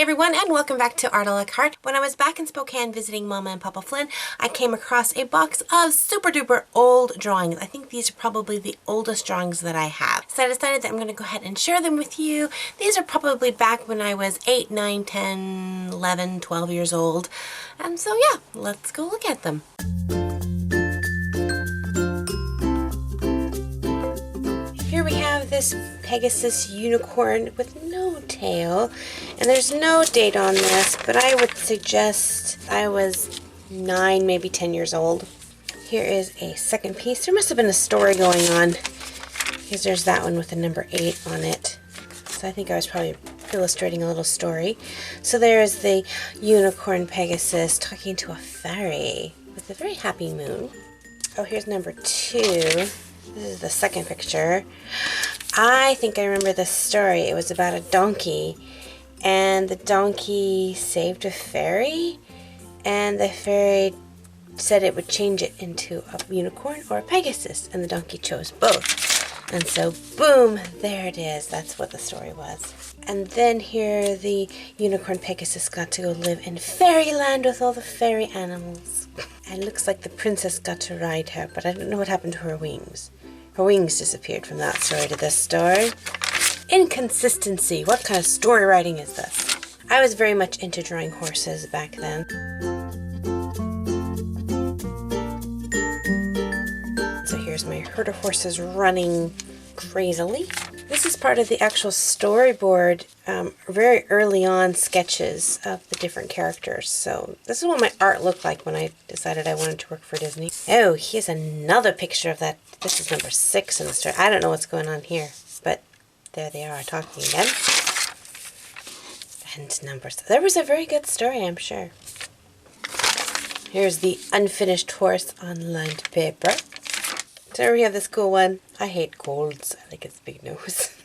Hey everyone, and welcome back to Art a la Carte. When I was back in Spokane visiting Mama and Papa Flynn, I came across a box of super duper old drawings. I think these are probably the oldest drawings that I have. So I decided that I'm going to go ahead and share them with you. These are probably back when I was 8, 9, 10, 11, 12 years old. And so yeah, let's go look at them. Here we have this Pegasus unicorn with no tail, and there's no date on this, but I would suggest I was 9, maybe 10 years old. Here is a second piece. There must have been a story going on, because there's that one with the number 8 on it. So I think I was probably illustrating a little story. So there's the unicorn Pegasus talking to a fairy with a very happy moon. Oh, here's number 2. This is the second picture. I think I remember this story. It was about a donkey, and the donkey saved a fairy, and the fairy said it would change it into a unicorn or a Pegasus, and the donkey chose both. And so, boom, there it is. That's what the story was. And then here the unicorn Pegasus got to go live in fairyland with all the fairy animals. And it looks like the princess got to ride her, but I don't know what happened to her wings. Her wings disappeared from that story to this story. Inconsistency. What kind of story writing is this? I was very much into drawing horses back then. So here's my herd of horses running crazily. This is part of the actual storyboard, very early on sketches of the different characters. So this is what my art looked like when I decided I wanted to work for Disney. Oh, here's another picture of that. This is number 6 in the story. I don't know what's going on here, but there they are talking again. And numbers. There was a very good story, I'm sure. Here's the unfinished horse on lined paper. So we have this cool one. I hate colds. I like its big nose.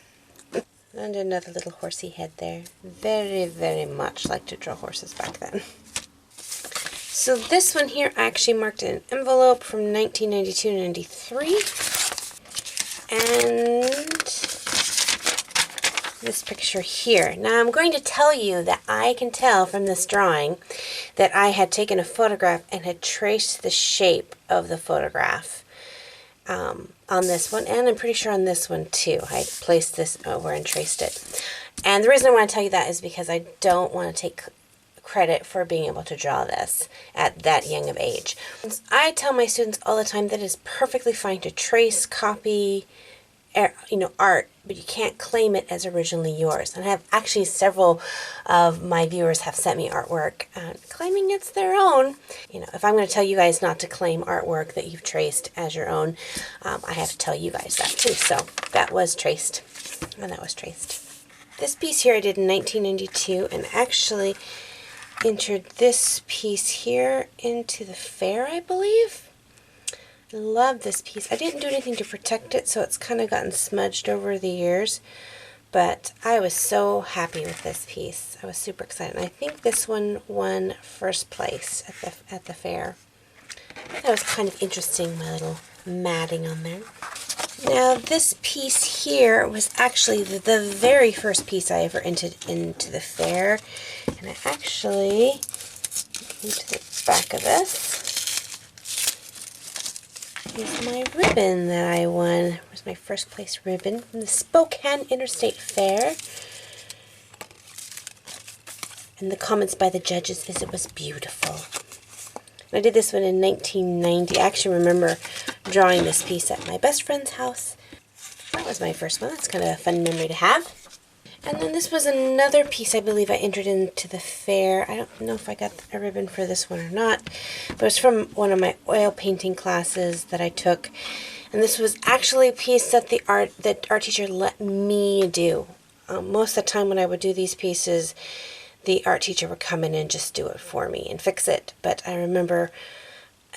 And another little horsey head there. Very, very much like to draw horses back then. So this one here, I actually marked in an envelope from 1992-93. And this picture here. Now I'm going to tell you that I can tell from this drawing that I had taken a photograph and had traced the shape of the photograph. On this one, and I'm pretty sure on this one too. I placed this over and traced it. And the reason I want to tell you that is because I don't want to take credit for being able to draw this at that young of age. I tell my students all the time that it's perfectly fine to trace, copy, art, but you can't claim it as originally yours. And I have actually several of my viewers have sent me artwork claiming it's their own. If I'm going to tell you guys not to claim artwork that you've traced as your own, I have to tell you guys that too. So that was traced, and that was traced. This piece here I did in 1992, and actually entered this piece here into the fair, I believe. I love this piece. I didn't do anything to protect it, so it's kind of gotten smudged over the years. But I was so happy with this piece. I was super excited. And I think this one won first place at the fair. That was kind of interesting, my little matting on there. Now this piece here was actually the very first piece I ever entered into the fair. And I actually, into the back of this, here's my ribbon that I won. It was my first place ribbon from the Spokane Interstate Fair. And the comments by the judges is it was beautiful. And I did this one in 1990. I actually remember drawing this piece at my best friend's house. That was my first one. That's kind of a fun memory to have. And then this was another piece I believe I entered into the fair. I don't know if I got a ribbon for this one or not, but it was from one of my oil painting classes that I took. And this was actually a piece that the art teacher let me do. Most of the time when I would do these pieces, the art teacher would come in and just do it for me and fix it. But I remember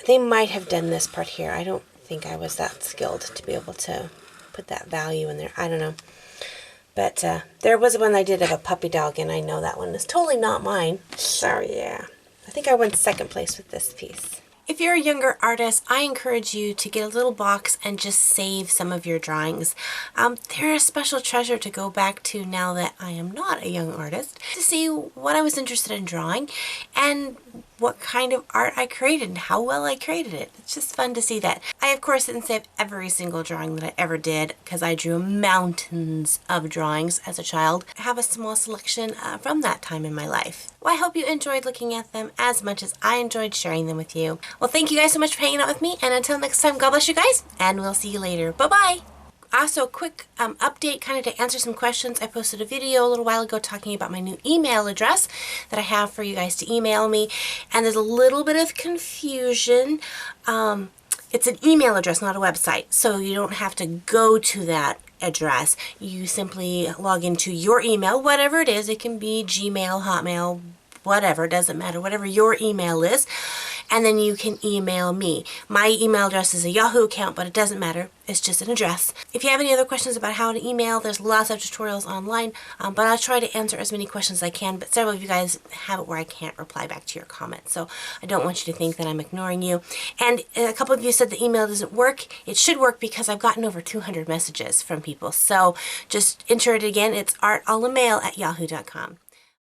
they might have done this part here. I don't think I was that skilled to be able to put that value in there. I don't know. But there was one I did of a puppy dog, and I know that one is totally not mine. So yeah, I think I won second place with this piece. If you're a younger artist, I encourage you to get a little box and just save some of your drawings. They're a special treasure to go back to now that I am not a young artist, to see what I was interested in drawing and what kind of art I created and how well I created it. It's just fun to see that. I, of course, didn't save every single drawing that I ever did because I drew mountains of drawings as a child. I have a small selection from that time in my life. Well, I hope you enjoyed looking at them as much as I enjoyed sharing them with you. Well, thank you guys so much for hanging out with me, and until next time, God bless you guys, and we'll see you later. Bye-bye! Also, a quick update kind of to answer some questions. I posted a video a little while ago talking about my new email address that I have for you guys to email me, and there's a little bit of confusion. It's an email address, not a website, so you don't have to go to that address. You simply log into your email, whatever it is. It can be Gmail, Hotmail, whatever, doesn't matter, whatever your email is, and then you can email me. My email address is a Yahoo account, but it doesn't matter. It's just an address. If you have any other questions about how to email, there's lots of tutorials online, but I'll try to answer as many questions as I can, but several of you guys have it where I can't reply back to your comments, so I don't want you to think that I'm ignoring you. And a couple of you said the email doesn't work. It should work because I've gotten over 200 messages from people, so just enter it again. It's artalamail@yahoo.com.